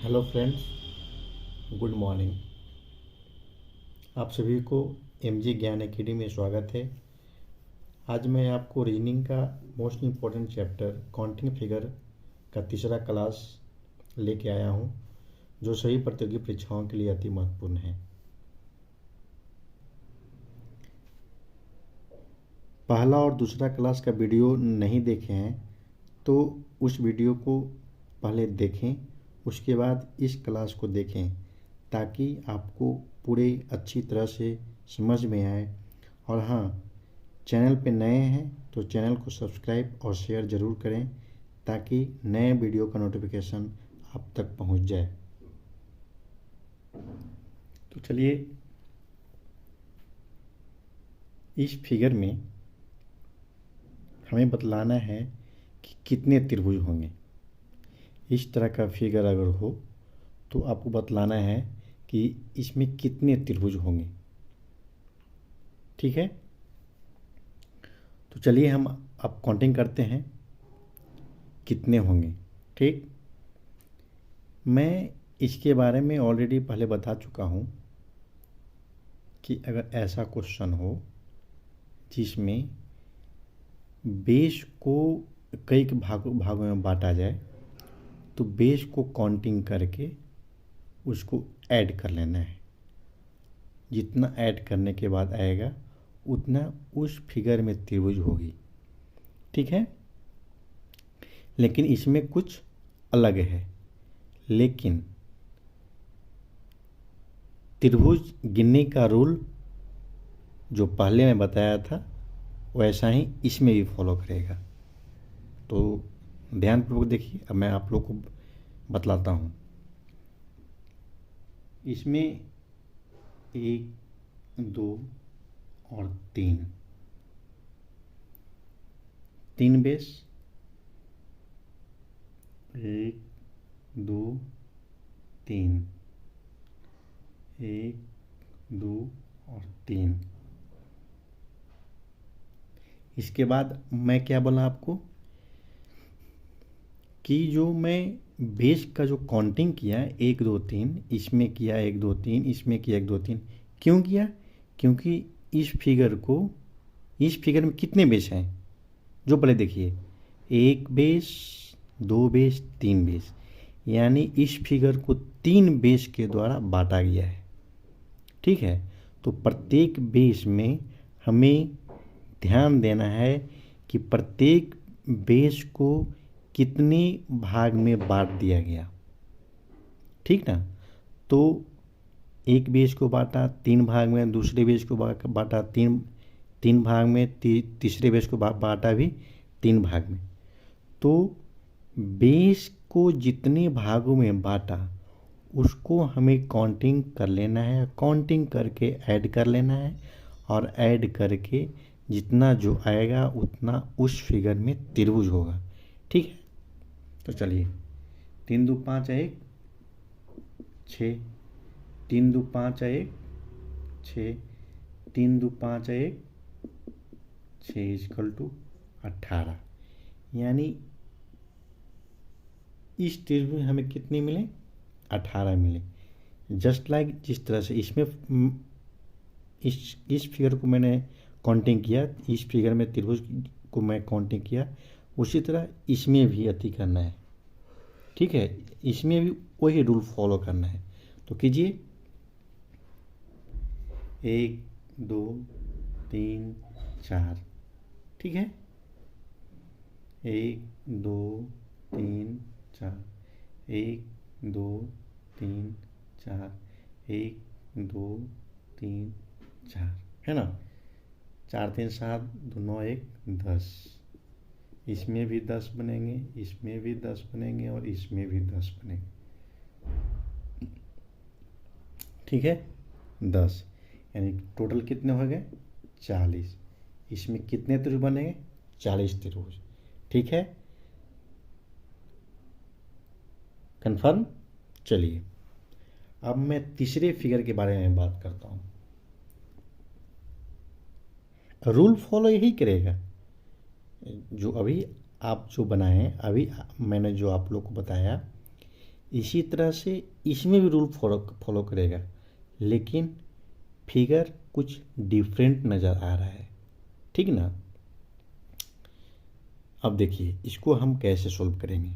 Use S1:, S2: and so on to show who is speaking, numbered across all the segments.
S1: Hello friends, good morning. आप सभी को एमजी ज्ञान एकेडमी में स्वागत है। आज मैं आपको रीजनिंग का most important chapter counting figure का तीसरा क्लास लेके आया हूँ, जो सभी प्रतियोगी परीक्षाओं के लिए अति महत्वपूर्ण है। पहला और दूसरा क्लास का वीडियो नहीं देखे हैं तो उस वीडियो को पहले देखें, उसके बाद इस क्लास को देखें ताकि आपको पूरे अच्छी तरह से समझ में आए। और हाँ, चैनल पे नए हैं तो चैनल को सब्सक्राइब और शेयर ज़रूर करें ताकि नए वीडियो का नोटिफिकेशन आप तक पहुंच जाए। तो चलिए, इस फिगर में हमें बतलाना है कि कितने त्रिभुज होंगे। इस तरह का फिगर अगर हो तो आपको बतलाना है कि इसमें कितने त्रिभुज होंगे। ठीक है, तो चलिए हम अब काउंटिंग करते हैं कितने होंगे। ठीक, मैं इसके बारे में ऑलरेडी पहले बता चुका हूँ कि अगर ऐसा क्वेश्चन हो जिसमें बेस को कई भागों में बांटा जाए तो बेस को काउंटिंग करके उसको ऐड कर लेना है। जितना ऐड करने के बाद आएगा उतना उस फिगर में त्रिभुज होगी। ठीक है, लेकिन इसमें कुछ अलग है। लेकिन त्रिभुज गिनने का रूल जो पहले मैं बताया था वैसा ही इसमें भी फॉलो करेगा। तो ध्यानपूर्वक देखिए, अब मैं आप लोग को बतलाता हूँ। इसमें 1, 2 और 3 बेस, 1, 2, 3, 1, 2 और 3। इसके बाद मैं क्या बोला आपको कि जो मैं बेस का जो काउंटिंग किया 1, 2, 3, इसमें किया 1, 2, 3, इसमें किया 1, 2, 3, क्यों किया? क्योंकि इस फिगर में कितने बेस हैं जो पहले देखिए, 1 बेस, 2 बेस, 3 बेस, यानी इस फिगर को 3 बेस के द्वारा बांटा गया है। ठीक है, तो प्रत्येक बेस में हमें ध्यान देना है कि प्रत्येक बेस को कितने भाग में बांट दिया गया। ठीक ना, तो एक बेस को बांटा 3 भाग में, दूसरे बेस को बांटा तीन भाग में, तीसरे बेस को बांटा भी 3 भाग में। तो बेस को जितने भागों में बांटा उसको हमें काउंटिंग कर लेना है, काउंटिंग करके ऐड कर लेना है, और ऐड करके जितना जो आएगा उतना उस फिगर में त्रिभुज होगा। ठीक है, तो चलिए, 3 2 5 1 6, 3 2 5 1 6, 3 2 5 1 6 इक्वल टू 18। यानी इस त्रिभुज में हमें कितने मिले? 18 मिले। जस्ट लाइक जिस तरह से इसमें इस फिगर को मैंने काउंटिंग किया, इस फिगर में त्रिभुज को मैं काउंटिंग किया, उसी तरह इसमें भी अति करना है। ठीक है, इसमें भी वही रूल फॉलो करना है। तो कीजिए, 1 2 3 4। ठीक है, 1 2 3 4, 1 2 3 4, 1 2 3 4, है ना। 4 3 7, 2 9 1 10। इसमें भी 10 बनेंगे, इसमें भी 10 बनेंगे और इसमें भी 10 बनेंगे। ठीक है, 10, यानी टोटल कितने हो गए? 40। इसमें कितने त्रिभुज बनेंगे? 40 त्रिभुज। ठीक है, कंफर्म। चलिए, अब मैं तीसरे फिगर के बारे में बात करता हूँ। रूल फॉलो यही करेगा जो अभी आप जो बनाए, अभी मैंने जो आप लोग को बताया इसी तरह से इसमें भी रूल फॉलो करेगा, लेकिन फिगर कुछ डिफरेंट नज़र आ रहा है, ठीक ना। अब देखिए इसको हम कैसे सॉल्व करेंगे।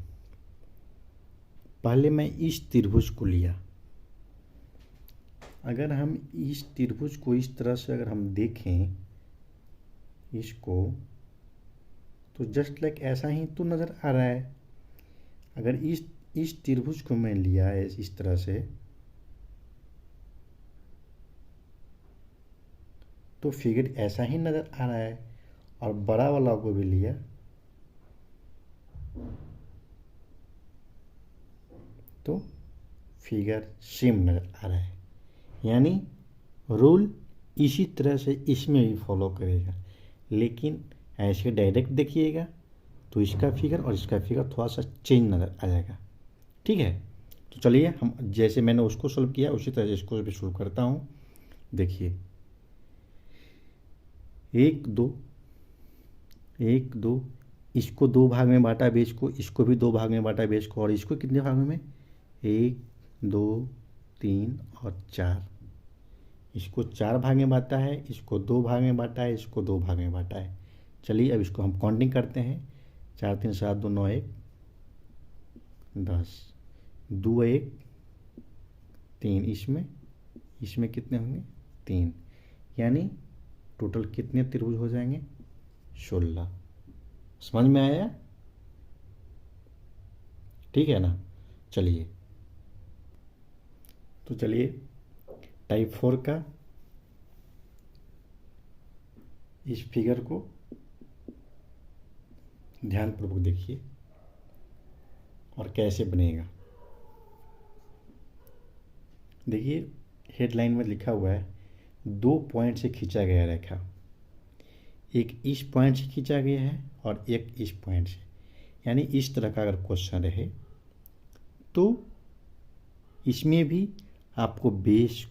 S1: पहले मैं इस त्रिभुज को लिया, अगर हम इस त्रिभुज को इस तरह से अगर हम देखें इसको, तो जस्ट लाइक ऐसा ही तो नज़र आ रहा है। अगर इस त्रिभुज को मैं लिया है इस तरह से, तो फिगर ऐसा ही नज़र आ रहा है, और बड़ा वाला को भी लिया तो फिगर सेम नज़र आ रहा है। यानी रूल इसी तरह से इसमें भी फॉलो करेगा, लेकिन ऐसे डायरेक्ट देखिएगा तो इसका फिगर और इसका फिगर थोड़ा सा चेंज नज़र आ जाएगा, ठीक है। तो चलिए हम जैसे मैंने उसको सॉल्व किया उसी तरह से इसको भी सॉल्व करता हूँ। देखिए 1 2, इसको 2 भाग में बांटा बेस को, इसको भी 2 भाग में बांटा बेस को, और इसको कितने भागों में, 1 2 3 और 4। इसको 4 भाग में बांटा है, इसको 2 भाग में बांटा है, इसको 2 भाग में बांटा है। चलिए अब इसको हम काउंटिंग करते हैं। 4 3 7 2 9 1 10, 2 1 3, इसमें कितने होंगे 3, यानी टोटल कितने त्रिभुज हो जाएंगे 16। समझ में आया, ठीक है ना। चलिए तो चलिए टाइप 4 का इस फिगर को ध्यानपूर्वक देखिए और कैसे बनेगा। देखिए हेडलाइन में लिखा हुआ है 2 पॉइंट से खींचा गया रेखा, एक इस पॉइंट से खींचा गया है और एक इस पॉइंट से। यानी इस तरह का अगर क्वेश्चन रहे तो इसमें भी आपको बेस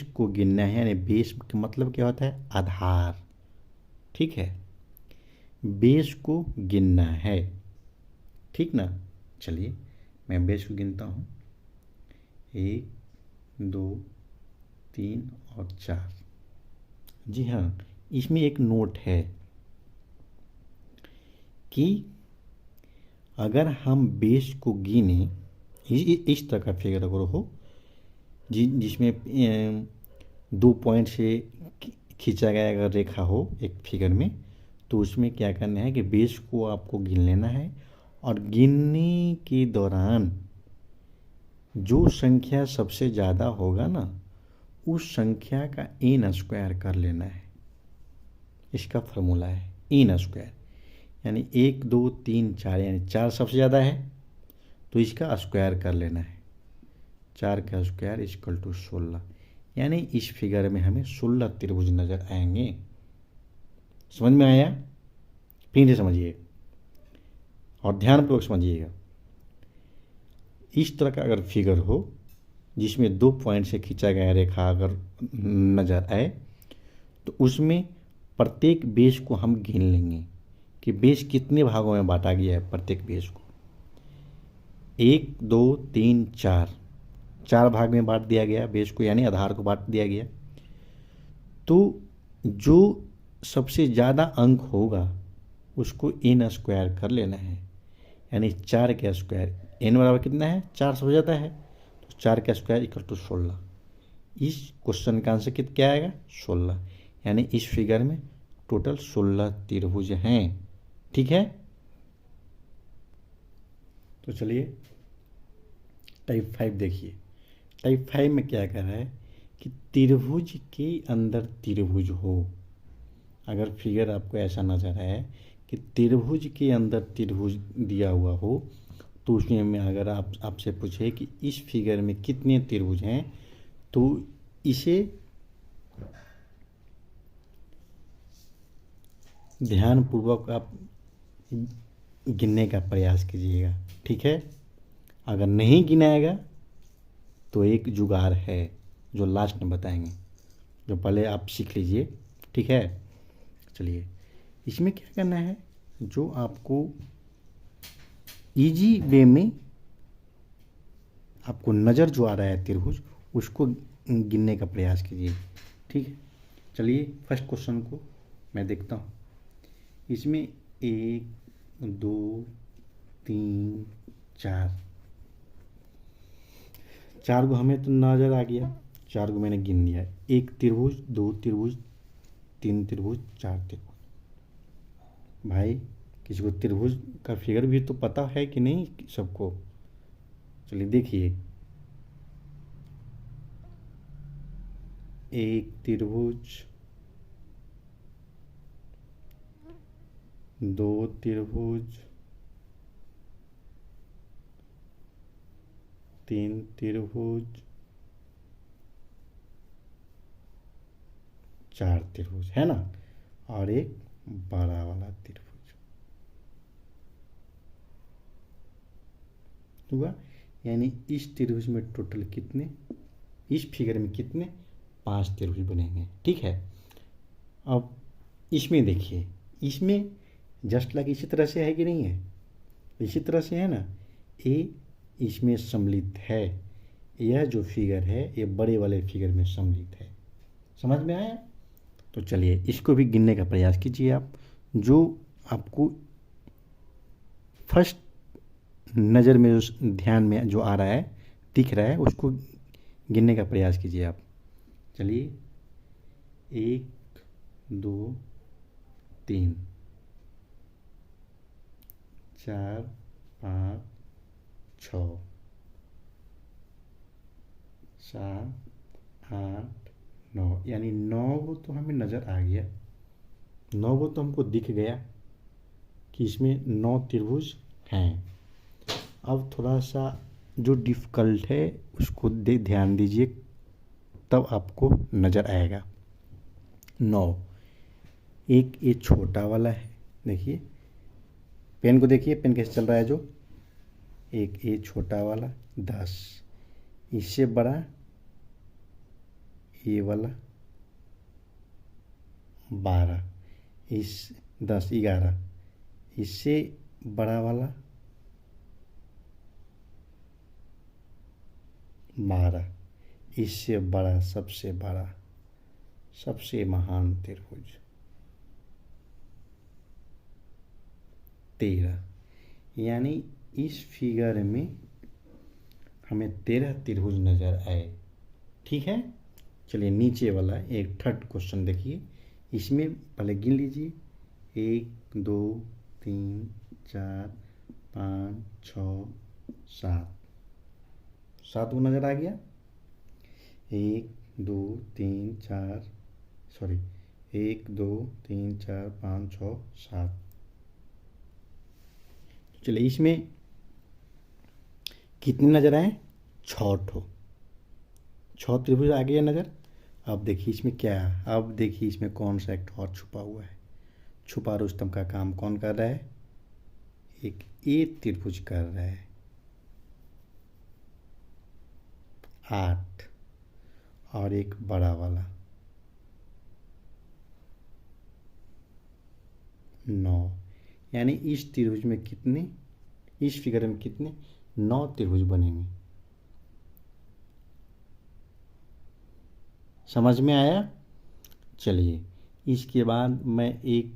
S1: को गिनना है। यानी बेस का मतलब क्या होता है, आधार, ठीक है। बेस को गिनना है, ठीक ना। चलिए मैं बेस को गिनता हूँ, 1 2 3 और 4। जी हाँ, इसमें एक नोट है कि अगर हम बेस को गिने, इस तरह का फिगर अगर हो जिसमें 2 पॉइंट से खींचा गया अगर रेखा हो एक फिगर में, तो उसमें क्या करना है कि बेस को आपको गिन लेना है, और गिनने के दौरान जो संख्या सबसे ज़्यादा होगा ना, उस संख्या का n स्क्वायर कर लेना है। इसका फॉर्मूला है n स्क्वायर, यानी 1 2 3 4, यानी 4 सबसे ज़्यादा है तो इसका स्क्वायर कर लेना है। 4 का स्क्वायर इक्वल टू 16, यानी इस फिगर में हमें 16 त्रिभुज नज़र आएंगे। समझ में आया, फिर से समझिए और ध्यानपूर्वक समझिएगा। इस तरह का अगर फिगर हो जिसमें 2 पॉइंट से खींचा गया रेखा अगर नज़र आए, तो उसमें प्रत्येक बेस को हम गिन लेंगे कि बेस कितने भागों में बांटा गया है। प्रत्येक बेस को 1 2 3 4 भाग में बांट दिया गया बेस को, यानी आधार को बांट दिया गया। तो जो सबसे ज़्यादा अंक होगा उसको n स्क्वायर कर लेना है, यानी 4 का स्क्वायर, n बराबर कितना है 4 से ज़्यादा है, तो 4 का स्क्वायर इक्वल टू 16। इस क्वेश्चन का आंसर क्या आएगा 16, यानी इस फिगर में टोटल 16 त्रिभुज हैं, ठीक है। तो चलिए टाइप 5 देखिए। टाइप 5 में क्या कर रहा है कि त्रिभुज के अंदर त्रिभुज हो। अगर फिगर आपको ऐसा नजर आए कि त्रिभुज के अंदर त्रिभुज दिया हुआ हो, तो उसमें में अगर आपसे पूछे कि इस फिगर में कितने त्रिभुज हैं, तो इसे ध्यानपूर्वक आप गिनने का प्रयास कीजिएगा, ठीक है। अगर नहीं गिनाएगा तो एक जुगाड़ है जो लास्ट में बताएंगे, जो पहले आप सीख लीजिए, ठीक है। चलिए इसमें क्या करना है, जो आपको इजी वे में आपको नज़र जो आ रहा है त्रिभुज उसको गिनने का प्रयास कीजिए। ठीक है, चलिए फर्स्ट क्वेश्चन को मैं देखता हूँ। इसमें 1 2 3 4 को हमें तो नज़र आ गया, 4 को मैंने गिन लिया। 1 त्रिभुज, 2 त्रिभुज, 3 त्रिभुज, 4 त्रिभुज। भाई किसी को त्रिभुज का फिगर भी तो पता है कि नहीं सबको? चलिए देखिए, 1 त्रिभुज, 2 त्रिभुज, 3 त्रिभुज, 4 त्रिभुज, है ना, और एक बड़ा वाला त्रिभुज हुआ। यानी इस त्रिभुज में टोटल कितने, इस फिगर में कितने, 5 त्रिभुज बनेंगे। ठीक है, अब इसमें देखिए, इसमें जस्ट लाइक इसी तरह से है कि नहीं है? इसी तरह से है ना। ए इसमें सम्मिलित है, यह जो फिगर है ये बड़े वाले फिगर में सम्मिलित है। समझ में आया? तो चलिए इसको भी गिनने का प्रयास कीजिए आप। जो आपको फर्स्ट नज़र में जो ध्यान में जो आ रहा है, दिख रहा है, उसको गिनने का प्रयास कीजिए आप। चलिए 1 2 3 4 5 6 7 8 9, यानी 9 को तो हमें नज़र आ गया, 9 को तो हमको दिख गया कि इसमें 9 त्रिभुज हैं। अब थोड़ा सा जो डिफ़िकल्ट है उसको ध्यान दीजिए, तब आपको नज़र आएगा। 9, एक ये छोटा वाला है, देखिए पेन को देखिए, पेन कैसे चल रहा है। जो एक ये छोटा वाला 10, इससे बड़ा ये वाला 12, इस 10 11, इससे बड़ा वाला 12, इससे बड़ा सबसे बड़ा सबसे महान त्रिभुज 13। यानी इस फिगर में हमें 13 त्रिभुज नज़र आए। ठीक है, चलिए नीचे वाला एक थर्ड क्वेश्चन देखिए। इसमें पहले गिन लीजिए, 1 2 3 4 5 6 7, 7 को नज़र आ गया। 1 2 3 4, सॉरी 1 2 3 4 5 6 7। चलिए इसमें कितने नज़र आए? 6 त्रिभुज आ गया नज़र। अब देखिए इसमें क्या है, अब देखिए इसमें कौन सा एक और छुपा हुआ है। छुपा रुस्तम का काम कौन कर रहा है? एक ए त्रिभुज कर रहा है। 8 और एक बड़ा वाला 9, यानी इस त्रिभुज में कितने, इस फिगर में कितने, 9 त्रिभुज बनेंगे। समझ में आया? चलिए इसके बाद मैं एक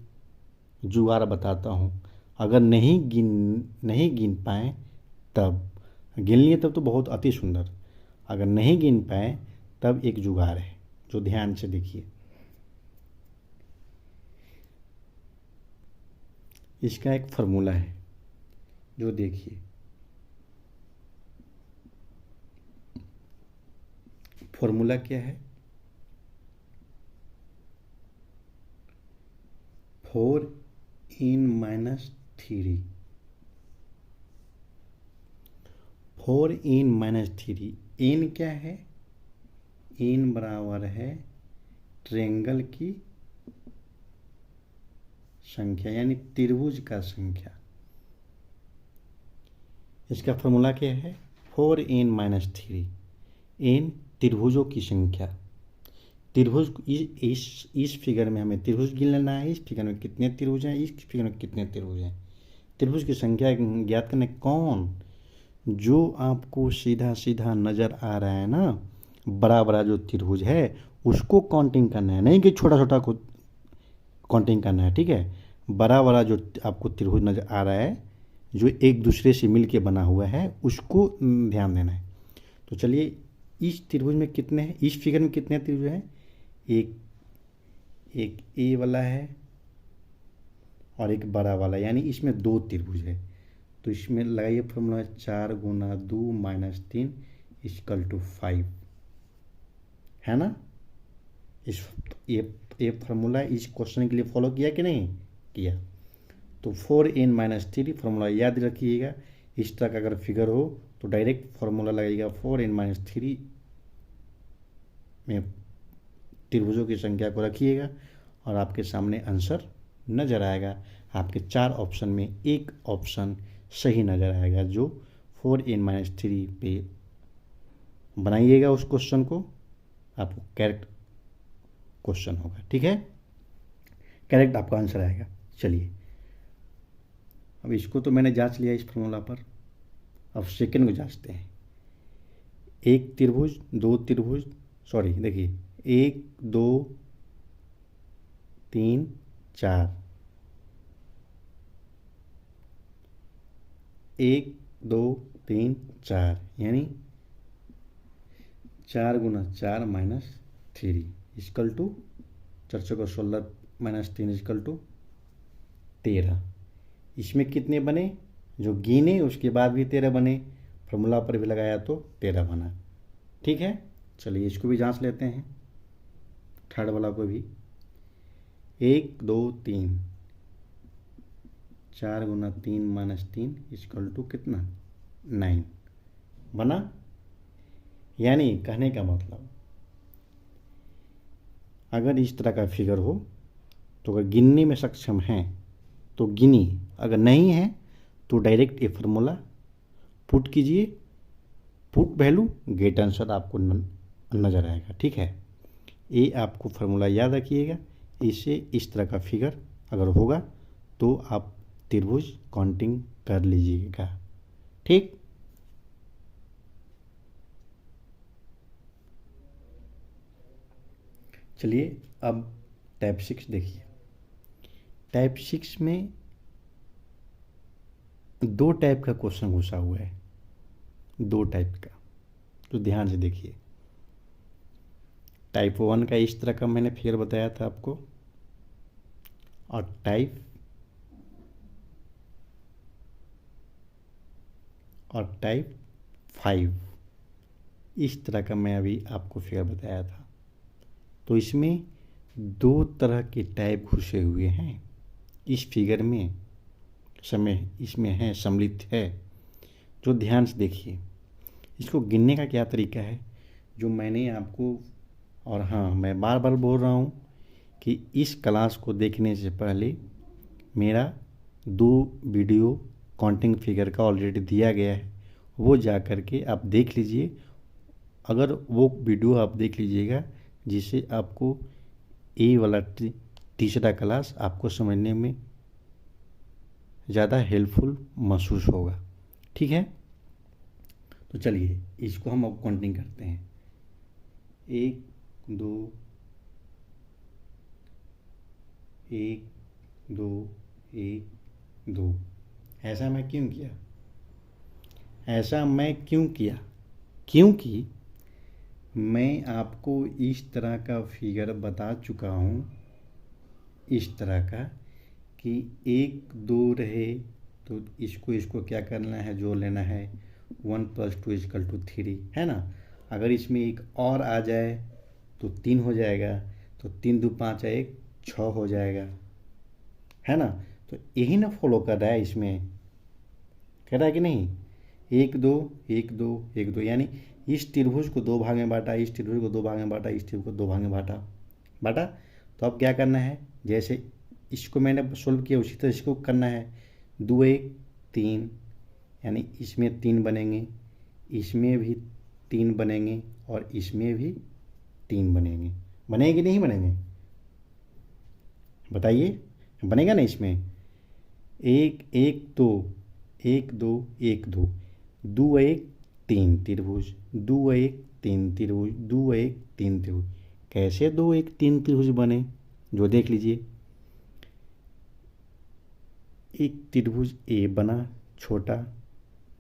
S1: जुगाड़ बताता हूँ। अगर नहीं गिन पाए तब, गिन लिए तब तो बहुत अति सुंदर, अगर नहीं गिन पाए तब एक जुगाड़ है, जो ध्यान से देखिए। इसका एक फॉर्मूला है, जो देखिए, फॉर्मूला क्या है? 4n-3, 4n-3। n क्या है? n बराबर है ट्रायंगल की संख्या, यानी त्रिभुज का संख्या। इसका फॉर्मूला क्या है? 4n-3, n त्रिभुजों की संख्या। त्रिभुज इस फिगर में हमें त्रिभुज गिन लेना है। इस फिगर में कितने त्रिभुज हैं, इस फिगर में कितने त्रिभुज हैं, त्रिभुज की संख्या ज्ञात करना। कौन? जो आपको सीधा सीधा नज़र आ रहा है ना, बड़ा बड़ा जो त्रिभुज है उसको काउंटिंग करना है, नहीं कि छोटा छोटा को काउंटिंग करना है, ठीक है। बड़ा बड़ा जो आपको त्रिभुज नज़र आ रहा है जो एक दूसरे से मिल के बना हुआ है उसको ध्यान देना है। तो चलिए, इस त्रिभुज में कितने हैं, इस फिगर में कितने त्रिभुज हैं, एक एक ए वाला है और एक बड़ा वाला, यानी इसमें 2 त्रिभुज है। तो इसमें लगाइए फॉर्मूला, 4 गुना 2 माइनस 3 इक्वल टू 5, है ना। इस ये फार्मूला इस क्वेश्चन के लिए फॉलो किया कि नहीं किया। तो 4n-3 फार्मूला याद रखिएगा। इस तरह का अगर फिगर हो तो डायरेक्ट फार्मूला लगेगा 4n-3 में त्रिभुजों की संख्या को रखिएगा और आपके सामने आंसर नज़र आएगा। आपके 4 ऑप्शन में एक ऑप्शन सही नज़र आएगा, जो 4n-3 पे बनाइएगा उस क्वेश्चन को, आपको करेक्ट क्वेश्चन होगा, ठीक है, करेक्ट आपका आंसर आएगा। चलिए, अब इसको तो मैंने जांच लिया इस फॉर्मूला पर, अब सेकंड को जांचते हैं। एक त्रिभुज, 2 त्रिभुज, सॉरी देखिए, 1 2 3 4, 1 2 3 4, यानी 4 गुना 4 माइनस 3 इक्वल टू 4 चौका 16 माइनस 3 इक्वल टू 13। इसमें कितने बने, जो गिने उसके बाद भी 13 बने, फॉर्मूला पर भी लगाया तो 13 बना, ठीक है। चलिए इसको भी जांच लेते हैं, थर्ड वाला को भी। 1 2 3, 4 गुना 3 माइनस 3 इक्वल टू कितना, 9 बना। यानी कहने का मतलब, अगर इस तरह का फिगर हो तो अगर गिनने में सक्षम हैं तो गिनिए, अगर नहीं है तो डायरेक्ट ये फार्मूला पुट कीजिए, पुट वैल्यू गेट आंसर आपको नज़र आएगा, ठीक है। ये आपको फार्मूला याद रखिएगा। इससे इस तरह का फिगर अगर होगा तो आप त्रिभुज काउंटिंग कर लीजिएगा, ठीक। चलिए अब टाइप 6 देखिए। टाइप 6 में 2 टाइप का क्वेश्चन घुसा हुआ है, 2 टाइप का, तो ध्यान से देखिए। टाइप 1 का इस तरह का मैंने फिगर बताया था आपको, और टाइप 5 इस तरह का मैं अभी आपको फिगर बताया था। तो इसमें 2 तरह के टाइप घुसे हुए हैं इस फिगर में, समय इसमें है, सम्मिलित है। जो ध्यान से देखिए, इसको गिनने का क्या तरीका है, जो मैंने आपको, और हाँ मैं बार बार बोल रहा हूँ कि इस क्लास को देखने से पहले मेरा 2 वीडियो काउंटिंग फिगर का ऑलरेडी दिया गया है, वो जा कर के आप देख लीजिए। अगर वो वीडियो आप देख लीजिएगा जिससे आपको ए वाला तीसरा क्लास आपको समझने में ज़्यादा हेल्पफुल महसूस होगा, ठीक है। तो चलिए इसको हम अब काउंटिंग करते हैं। 1 2 1 2 1 2। ऐसा मैं क्यों किया, ऐसा मैं क्यों किया, क्योंकि मैं आपको इस तरह का फिगर बता चुका हूँ, इस तरह का कि 1 2 रहे तो इसको क्या करना है, जो लेना है 1 + 2 = 3, है ना। अगर इसमें एक और आ जाए तो 3 हो जाएगा, तो 3 2 5 1 6 हो जाएगा, है ना। तो यही ना फॉलो कर रहा है, इसमें कह रहा है कि नहीं, 1 2 1 2 1 2, यानी इस त्रिभुज को 2 भाग में बांटा, इस त्रिभुज को 2 भाग में बांटा, इस त्रिभुज को 2 भाग में बांटा। तो अब क्या करना है, जैसे इसको मैंने सोल्व किया उसी तरह इसको करना है। 2 1 3, यानी इसमें 3 बनेंगे, इसमें भी 3 बनेंगे और इसमें भी 3 बनेंगे। बनेंगे नहीं बनेंगे, बताइए, बनेगा ना इसमें। 1 1 2 1 2 1 2, दो एक तीन त्रिभुज, दो एक तीन त्रिभुज, दो एक तीन त्रिभुज। कैसे दो एक तीन त्रिभुज बने, जो देख लीजिए। एक त्रिभुज ए बना छोटा,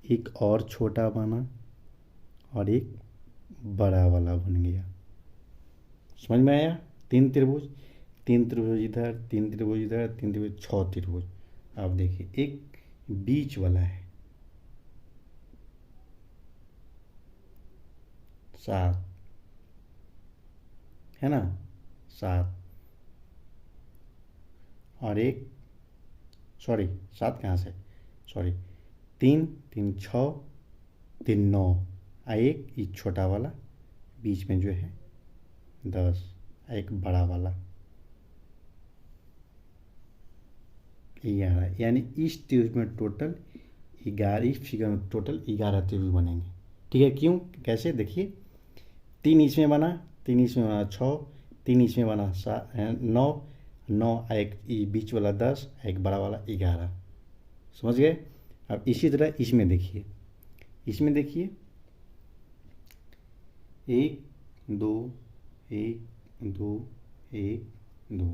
S1: एक और छोटा बना और एक बड़ा वाला बन गया। समझ में आया? तीन त्रिभुज, तीन त्रिभुज इधर, तीन त्रिभुज इधर, तीन त्रिभुज, 6 त्रिभुज। आप देखिए एक बीच वाला है 7, है ना, 7। और एक, सॉरी 7 कहाँ से, सॉरी, 3 3 6, 3 9, एक ये छोटा वाला बीच में जो है 10, एक बड़ा वाला 11। यानी इस त्रिभुज में टोटल 11, इस फिगर में टोटल 11 त्रिभुज बनेंगे। ठीक है, क्यों, कैसे, देखिए 3 इसमें बना, 3 इसमें बना 6, 3 इसमें बना 9, 9 एक ये बीच वाला 10, एक बड़ा वाला 11। समझ गए? अब इसी तरह इसमें देखिए, इसमें देखिए 1 2 1 2 1 2,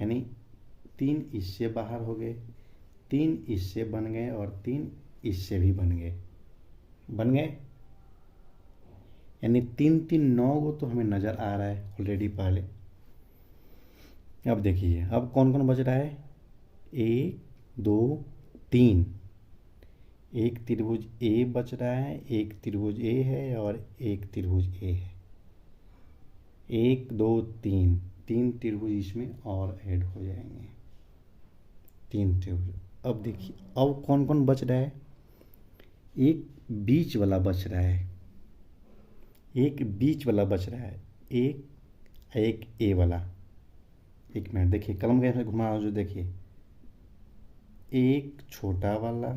S1: यानी 3 इससे बाहर हो गए, 3 इससे बन गए और 3 इससे भी बन गए, यानी 3 3 9 को तो हमें नज़र आ रहा है ऑलरेडी पहले। अब देखिए अब कौन कौन बच रहा है, 1 2 3, एक त्रिभुज ए बच रहा है, एक त्रिभुज ए है और एक त्रिभुज ए है। 1 2 3, 3 त्रिभुज इसमें और ऐड हो जाएंगे, 3 त्रिभुज। अब देखिए अब कौन कौन बच रहा है, एक बीच वाला बच रहा है, एक बीच वाला बच रहा है, एक ए वाला। एक मिनट देखिए, कलम कैसे घुमा रहा हूँ जो, देखिए एक छोटा वाला,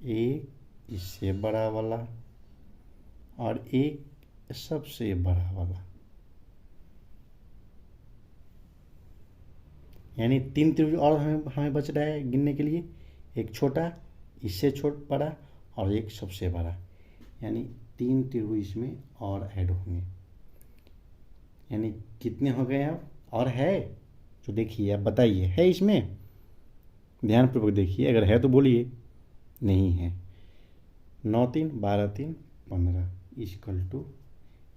S1: एक इससे बड़ा वाला और एक सबसे बड़ा वाला, यानी 3 त्रिभुज और हमें बच रहा है गिनने के लिए, एक छोटा, इससे बड़ा और एक सबसे बड़ा, यानी 3 त्रिभुज इसमें और ऐड होंगे। यानी कितने हो गए अब, और है जो, देखिए आप बताइए है इसमें, ध्यानपूर्वक देखिए, अगर है तो बोलिए, नहीं है। 9 3 12 3 15 इक्वल टू,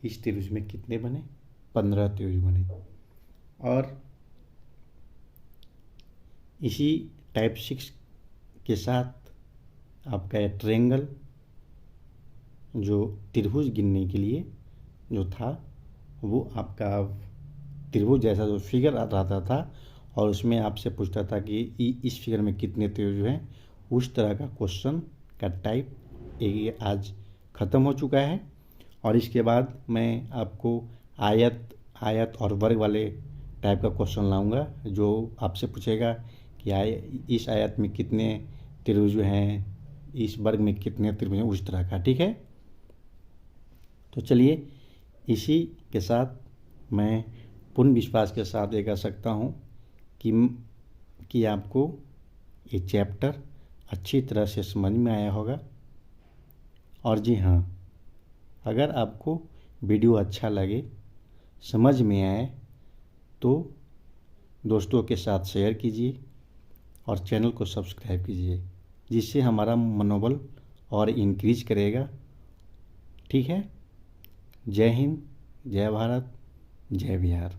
S1: इस त्रिभुज में कितने बने, 15 त्रिभुज बने। और इसी टाइप 6 के साथ आपका ट्रायंगल जो त्रिभुज गिनने के लिए जो था, वो आपका त्रिभुज जैसा जो फिगर आता था और उसमें आपसे पूछता था कि इस फिगर में कितने त्रिभुज हैं, उस तरह का क्वेश्चन का टाइप ये आज ख़त्म हो चुका है। और इसके बाद मैं आपको आयत और वर्ग वाले टाइप का क्वेश्चन लाऊंगा, जो आपसे पूछेगा कि इस आयत में कितने त्रिभुज हैं, इस वर्ग में कितने त्रिभुज हैं, उस तरह का। ठीक है, तो चलिए इसी के साथ मैं पूर्ण विश्वास के साथ ये कह सकता हूँ कि आपको ये चैप्टर अच्छी तरह से समझ में आया होगा। और जी हाँ, अगर आपको वीडियो अच्छा लगे, समझ में आए, तो दोस्तों के साथ शेयर कीजिए और चैनल को सब्सक्राइब कीजिए, जिससे हमारा मनोबल और इंक्रीज करेगा। ठीक है, जय हिंद, जय भारत, जय बिहार।